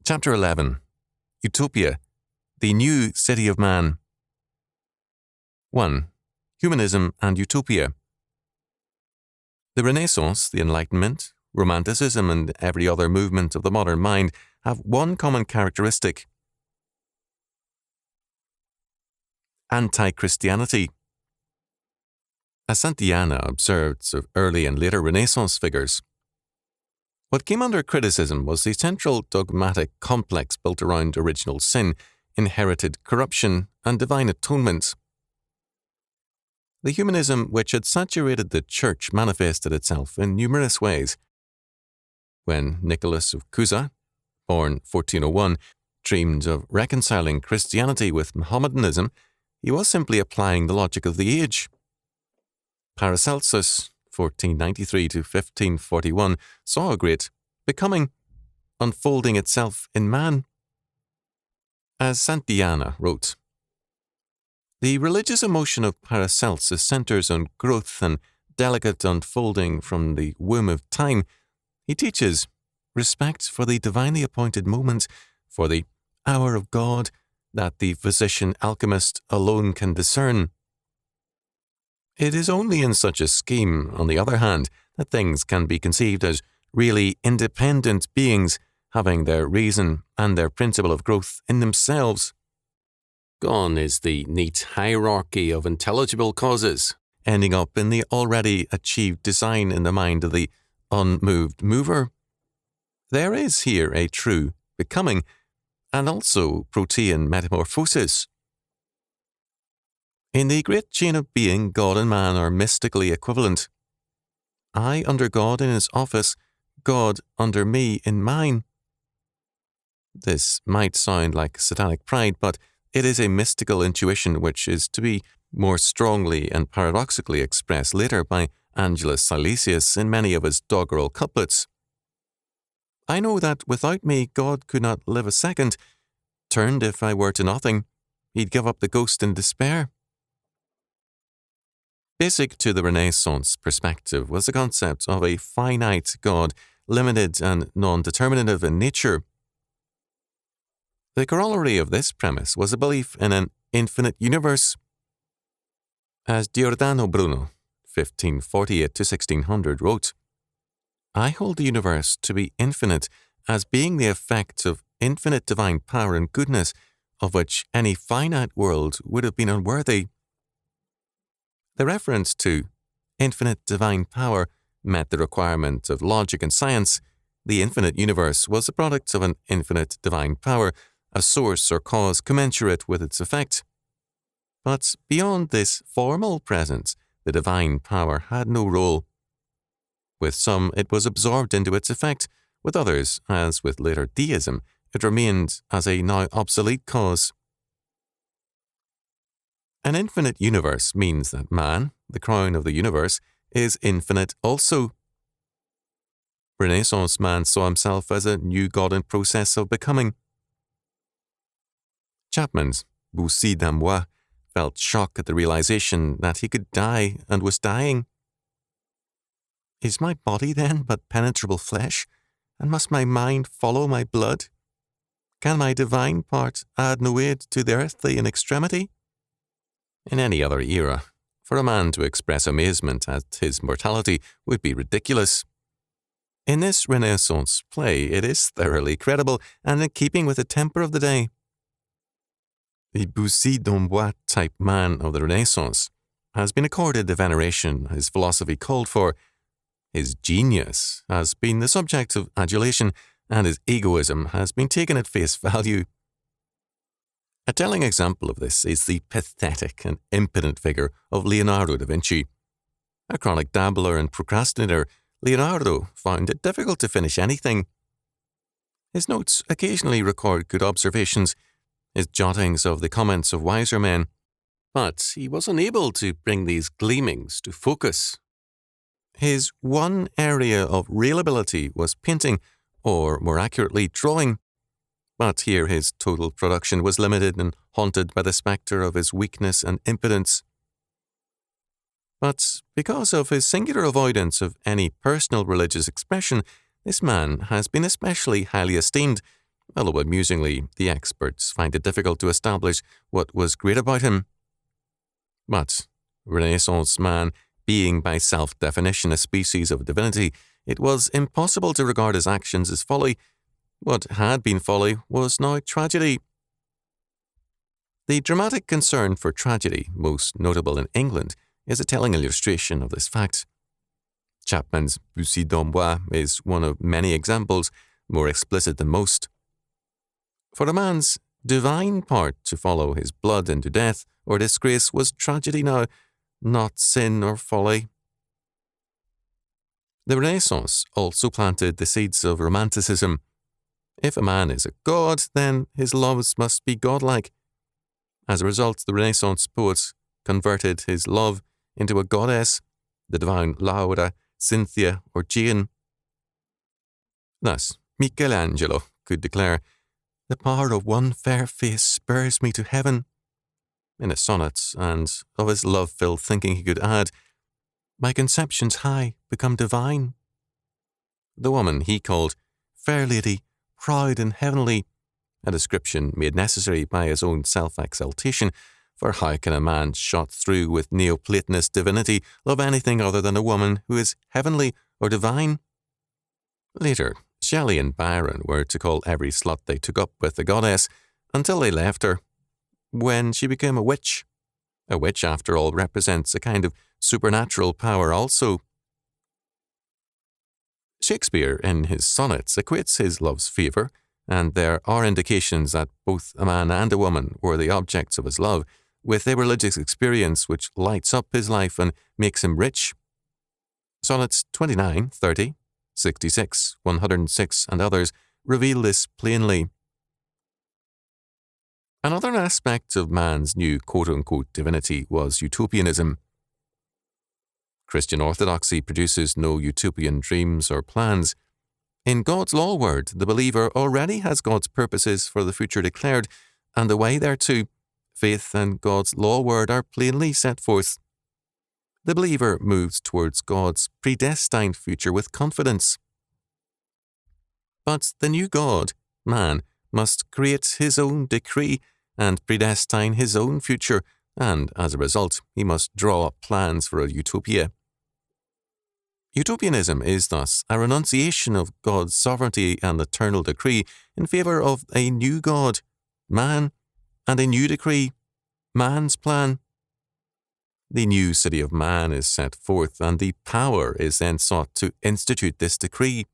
Chapter 11. Utopia, the New City of Man. 1. Humanism and Utopia. The Renaissance, the Enlightenment, Romanticism, and every other movement of the modern mind have one common characteristic: anti-Christianity. As Santayana observed of early and later Renaissance figures, what came under criticism was the central dogmatic complex built around original sin, inherited corruption, and divine atonement. The humanism which had saturated the Church manifested itself in numerous ways. When Nicholas of Cusa, born 1401, dreamed of reconciling Christianity with Mohammedanism, he was simply applying the logic of the age. Paracelsus, 1493 to 1541, saw a great becoming unfolding itself in man. As Santayana wrote, the religious emotion of Paracelsus centers on growth and delicate unfolding from the womb of time. He teaches respect for the divinely appointed moment, for the hour of God that the physician alchemist alone can discern. It is only in such a scheme, on the other hand, that things can be conceived as really independent beings having their reason and their principle of growth in themselves. Gone is the neat hierarchy of intelligible causes, ending up in the already achieved design in the mind of the unmoved mover. There is here a true becoming, and also protean metamorphosis. In the great chain of being, God and man are mystically equivalent. I under God in his office, God under me in mine. This might sound like satanic pride, but it is a mystical intuition which is to be more strongly and paradoxically expressed later by Angelus Silesius in many of his doggerel couplets. I know that without me God could not live a second. Turned if I were to nothing, he'd give up the ghost in despair. Basic to the Renaissance perspective was the concept of a finite God, limited and non-determinative in nature. The corollary of this premise was a belief in an infinite universe. As Giordano Bruno, 1548 to 1600, wrote, I hold the universe to be infinite as being the effect of infinite divine power and goodness, of which any finite world would have been unworthy. The reference to infinite divine power met the requirement of logic and science. The infinite universe was the product of an infinite divine power, a source or cause commensurate with its effect. But beyond this formal presence, the divine power had no role. With some, it was absorbed into its effect. With others, as with later deism, it remained as a now obsolete cause. An infinite universe means that man, the crown of the universe, is infinite also. Renaissance man saw himself as a new God in process of becoming. Chapman's Boussy d'Amois felt shock at the realization that he could die and was dying. Is my body then but penetrable flesh, and must my mind follow my blood? Can my divine part add no aid to the earthly in extremity? In any other era, for a man to express amazement at his mortality would be ridiculous. In this Renaissance play, it is thoroughly credible and in keeping with the temper of the day. The Boussy d'Amois type man of the Renaissance has been accorded the veneration his philosophy called for. His genius has been the subject of adulation, and his egoism has been taken at face value. A telling example of this is the pathetic and impotent figure of Leonardo da Vinci. A chronic dabbler and procrastinator, Leonardo found it difficult to finish anything. His notes occasionally record good observations, his jottings of the comments of wiser men, but he was unable to bring these gleamings to focus. His one area of real ability was painting, or more accurately, drawing. But here his total production was limited and haunted by the spectre of his weakness and impotence. But because of his singular avoidance of any personal religious expression, this man has been especially highly esteemed, although amusingly, the experts find it difficult to establish what was great about him. But Renaissance man, being by self-definition a species of divinity, it was impossible to regard his actions as folly. What had been folly was now tragedy. The dramatic concern for tragedy, most notable in England, is a telling illustration of this fact. Chapman's Bussy d'Amboise is one of many examples, more explicit than most. For a man's divine part to follow his blood into death or disgrace was tragedy now, not sin or folly. The Renaissance also planted the seeds of romanticism. If a man is a god, then his loves must be godlike. As a result, the Renaissance poets converted his love into a goddess, the divine Laura, Cynthia, or Jane. Thus, Michelangelo could declare, "The power of one fair face spurs me to heaven," in his sonnets, and of his love-filled thinking he could add, "My conceptions high become divine." The woman he called fair lady, proud and heavenly, a description made necessary by his own self-exaltation, for how can a man shot through with Neoplatonist divinity love anything other than a woman who is heavenly or divine? Later, Shelley and Byron were to call every slut they took up with a goddess until they left her, when she became a witch. A witch, after all, represents a kind of supernatural power also. Shakespeare, in his sonnets, equates his love's favour, and there are indications that both a man and a woman were the objects of his love, with a religious experience which lights up his life and makes him rich. Sonnets 29, 30, 66, 106, and others reveal this plainly. Another aspect of man's new quote-unquote divinity was utopianism. Christian orthodoxy produces no utopian dreams or plans. In God's law word, the believer already has God's purposes for the future declared, and the way thereto, faith and God's law word are plainly set forth. The believer moves towards God's predestined future with confidence. But the new God, man, must create his own decree and predestine his own future, and as a result, he must draw up plans for a utopia. Utopianism is thus a renunciation of God's sovereignty and eternal decree in favour of a new God, man, and a new decree, man's plan. The new city of man is set forth, and the power is then sought to institute this decree.